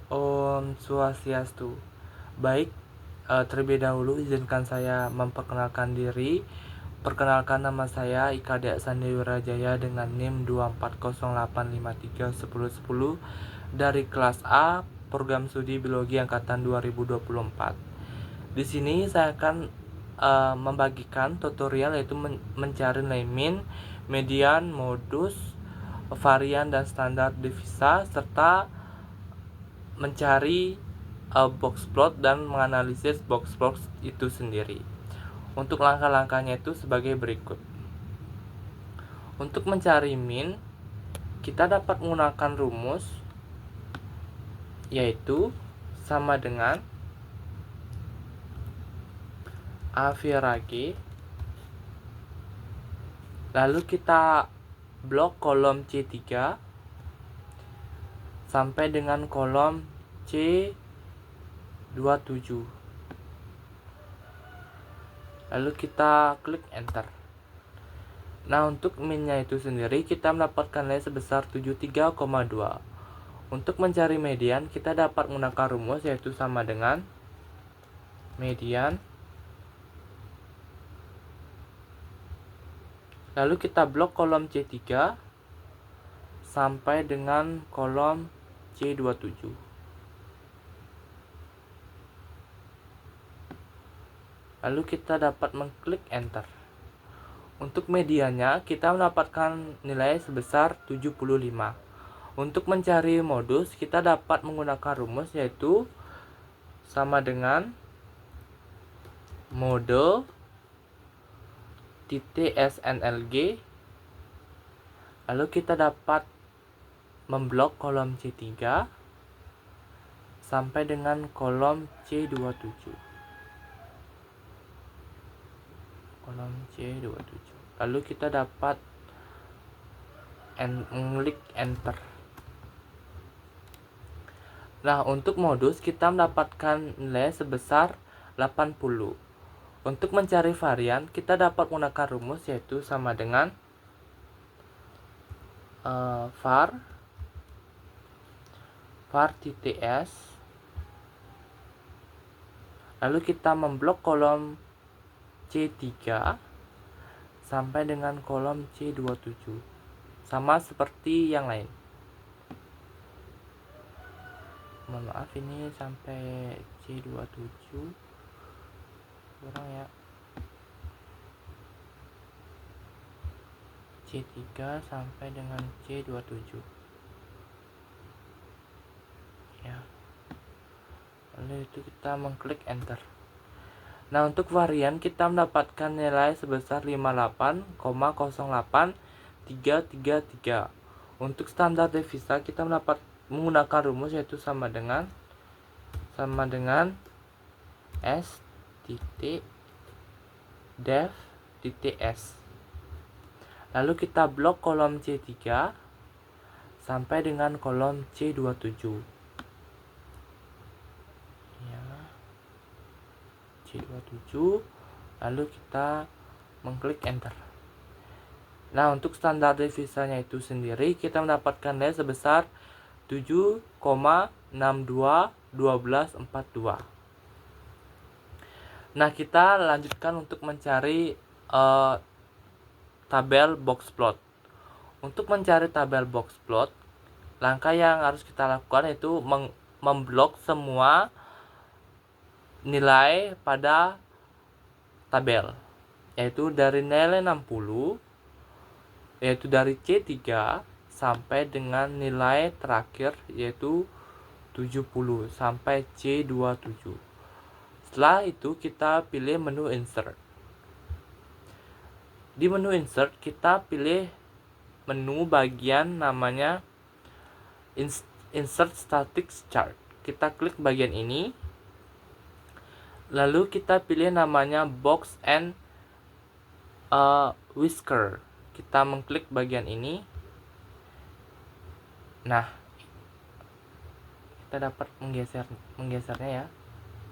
Om Swastiastu. Baik, terlebih dahulu izinkan saya memperkenalkan diri. Perkenalkan, nama saya Ika Dea Sandi Wirajaya dengan NIM 24085311010 dari kelas A Program Studi Biologi angkatan 2024. Di sini saya akan membagikan tutorial, yaitu mencari nilai min, median, modus, varian dan standar devisa, serta mencari box plot dan menganalisis box plot itu sendiri. Untuk langkah-langkahnya itu sebagai berikut. Untuk mencari min, kita dapat menggunakan rumus, yaitu sama dengan A G, lalu kita blok kolom C3 sampai dengan kolom C27, lalu kita klik enter. Nah, untuk minnya itu sendiri kita mendapatkan nilai sebesar 73,2. Untuk mencari median kita dapat menggunakan rumus, yaitu sama dengan median, lalu kita blok kolom C3 sampai dengan kolom C27. Lalu kita dapat mengklik enter. Untuk mediannya kita mendapatkan nilai sebesar 75. Untuk mencari modus kita dapat menggunakan rumus, yaitu sama dengan mode titik SNLG, lalu kita dapat memblok kolom C3 sampai dengan kolom C27. Kolom C27. Lalu kita dapat klik enter. Nah, untuk modus kita mendapatkan nilai sebesar 80. Untuk mencari varian kita dapat menggunakan rumus, yaitu sama dengan var titik s, lalu kita memblok kolom C3 sampai dengan kolom C27, sama seperti yang lain. Mohon maaf, ini sampai C27 kurang ya. C3 sampai dengan C27 ya. Lalu itu kita mengklik enter. Nah, untuk varian kita mendapatkan nilai sebesar 58,08333. Untuk standar devisa kita mendapat menggunakan rumus, yaitu sama dengan S titik dev titik S. Lalu kita blok kolom C3 sampai dengan kolom C27 ya. C27, lalu kita mengklik enter. Nah, untuk standar devisanya itu sendiri kita mendapatkan nilai sebesar 7,621242. Nah, kita lanjutkan untuk mencari tabel box plot. Untuk mencari tabel box plot, langkah yang harus kita lakukan yaitu memblok semua nilai pada tabel, yaitu dari nilai 60, yaitu dari C3 sampai dengan nilai terakhir yaitu 70 sampai C27. Setelah itu kita pilih menu insert. Di menu insert kita pilih menu bagian namanya insert static chart. Kita klik bagian ini, lalu kita pilih namanya box and whisker. Kita mengklik bagian ini. Nah, kita dapat menggesernya ya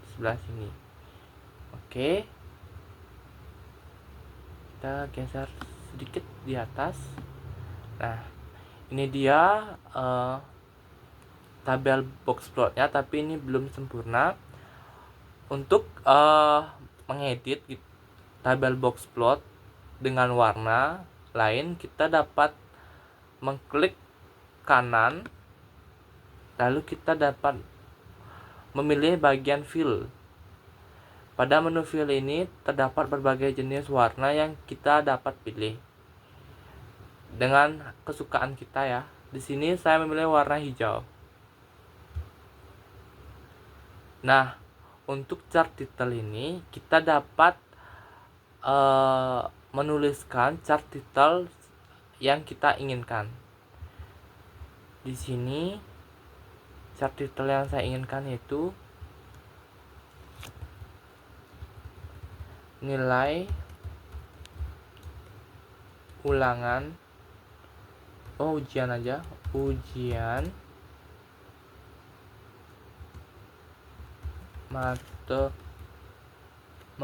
di sebelah sini. Oke, kita geser sedikit di atas. Nah, ini dia tabel box plotnya, tapi ini belum sempurna. Untuk mengedit tabel box plot dengan warna lain, kita dapat mengklik kanan, lalu kita dapat memilih bagian fill. Pada menu fill ini terdapat berbagai jenis warna yang kita dapat pilih dengan kesukaan kita ya. Di sini saya memilih warna hijau. Nah, untuk chart title ini kita dapat menuliskan chart title yang kita inginkan. Di sini chart title yang saya inginkan yaitu nilai ulangan ujian aja, ujian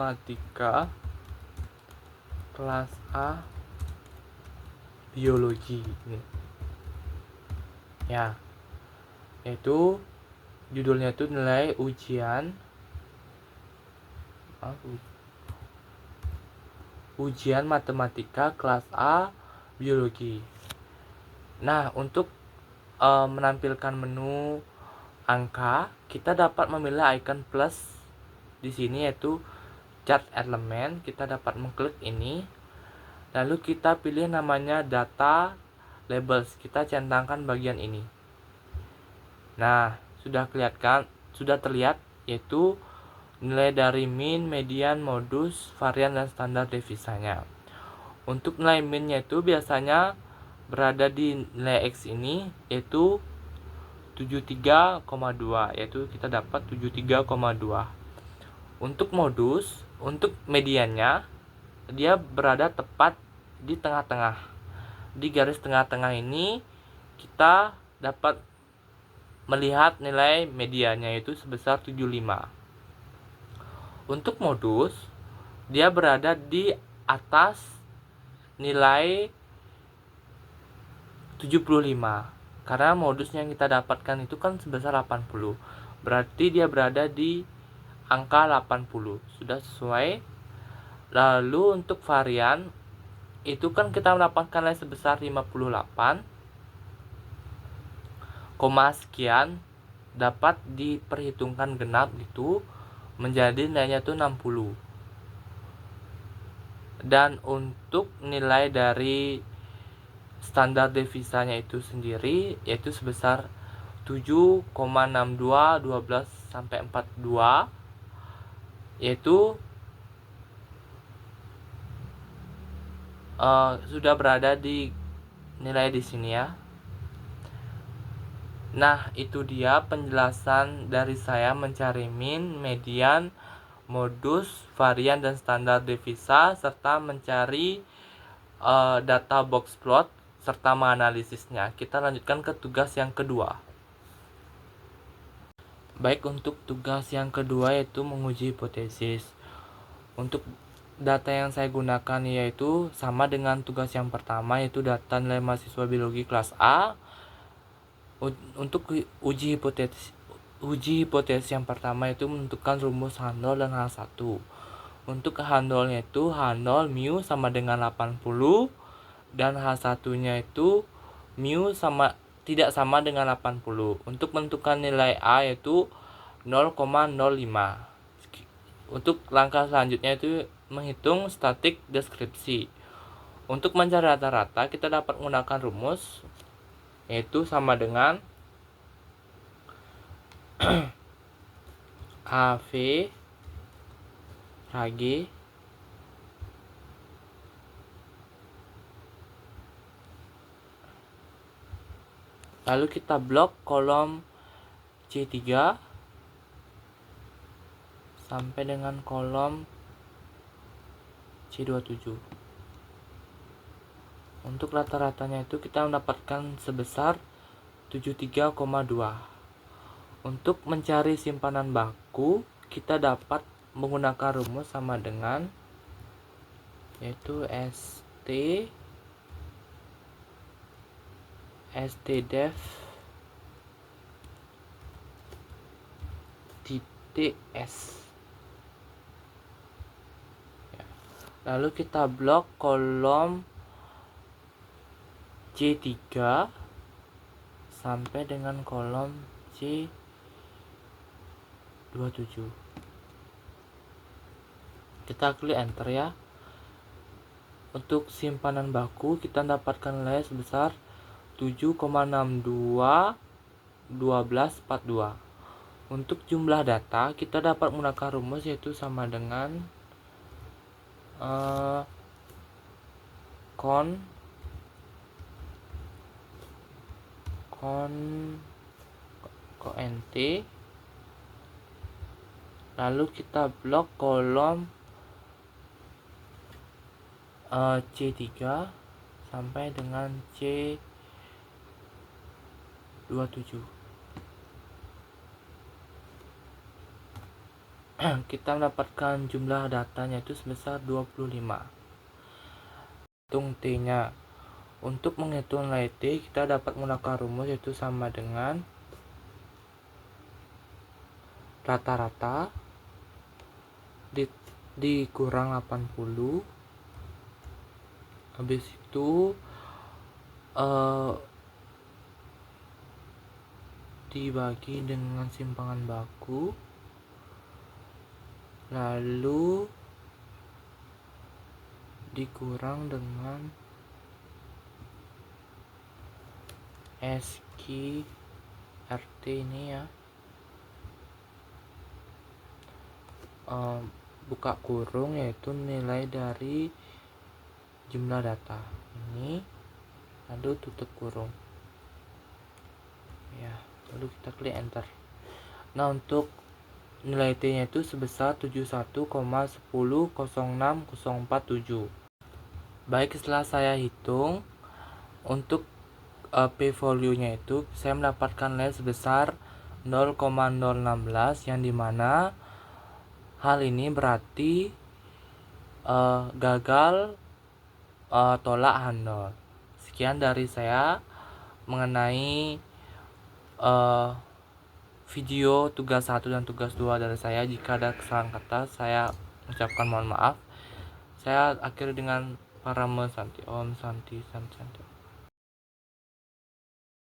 matematika kelas A biologi ini ya, yaitu judulnya itu nilai ujian matematika kelas A biologi. Nah, untuk menampilkan menu angka, kita dapat memilih icon plus di sini yaitu chart element. Kita dapat mengklik ini, lalu kita pilih namanya data labels. Kita centangkan bagian ini. Nah, sudah terlihat yaitu nilai dari min, median, modus, varian, dan standar devisanya. Untuk nilai min-nya itu biasanya berada di nilai X ini yaitu 73,2, yaitu kita dapat 73,2. Untuk modus, untuk mediannya dia berada tepat di tengah-tengah. Di garis tengah-tengah ini kita dapat melihat nilai mediannya yaitu sebesar 75. Untuk modus, dia berada di atas nilai 75. Karena modus yang kita dapatkan itu kan sebesar 80. Berarti dia berada di angka 80. Sudah sesuai. Lalu untuk varian itu kan kita mendapatkan nilai sebesar 58, koma sekian, dapat diperhitungkan genap gitu menjadi nilainya itu 60. Dan untuk nilai dari standar devisanya itu sendiri yaitu sebesar 7,62 12 sampai 42, yaitu sudah berada di nilai di sini ya. Nah, itu dia penjelasan dari saya mencari min, median, modus, varian, dan standar devisa serta mencari data box plot serta menganalisisnya. Kita lanjutkan ke tugas yang kedua. Baik, untuk tugas yang kedua yaitu menguji hipotesis. Untuk data yang saya gunakan yaitu sama dengan tugas yang pertama, yaitu data nilai mahasiswa biologi kelas A. Untuk uji hipotesis yang pertama itu menentukan rumus H0 dan H1. Untuk H0-nya itu H0 mu sama dengan 80 dan H1-nya itu mu tidak sama dengan 80. Untuk menentukan nilai A yaitu 0,05. Untuk langkah selanjutnya itu menghitung statik deskripsi. Untuk mencari rata-rata kita dapat menggunakan rumus yaitu sama dengan AV HG lalu kita blok kolom C3 sampai dengan kolom C27. Untuk rata-ratanya itu kita mendapatkan sebesar 73,2. Untuk mencari simpanan baku kita dapat menggunakan rumus sama dengan yaitu STDEF titik S. Lalu kita blok kolom C3 sampai dengan kolom C27. Kita klik enter ya. Untuk simpanan baku kita dapatkan nilai sebesar 7,621242. Untuk jumlah data kita dapat menggunakan rumus yaitu sama dengan nt, lalu kita blok kolom C3 sampai dengan C27. Kita mendapatkan jumlah datanya itu sebesar 25. Hitung T nya. Untuk menghitung nilai T kita dapat menggunakan rumus yaitu sama dengan rata-rata dikurang 80, habis itu dibagi dengan simpangan baku, lalu dikurang dengan SQRT ini ya, buka kurung yaitu nilai dari jumlah data ini, lalu tutup kurung ya, lalu kita klik enter. Nah, untuk nilai T nya itu sebesar 71,1006,047. Baik, setelah saya hitung untuk P value nya itu saya mendapatkan nilai sebesar 0,016, yang dimana hal ini berarti gagal tolak handol. Sekian dari saya mengenai video tugas 1 dan tugas 2 dari saya. Jika ada kesalahan kata saya ucapkan mohon maaf. Saya akhiri dengan Parama Santi. Om Santi Santi.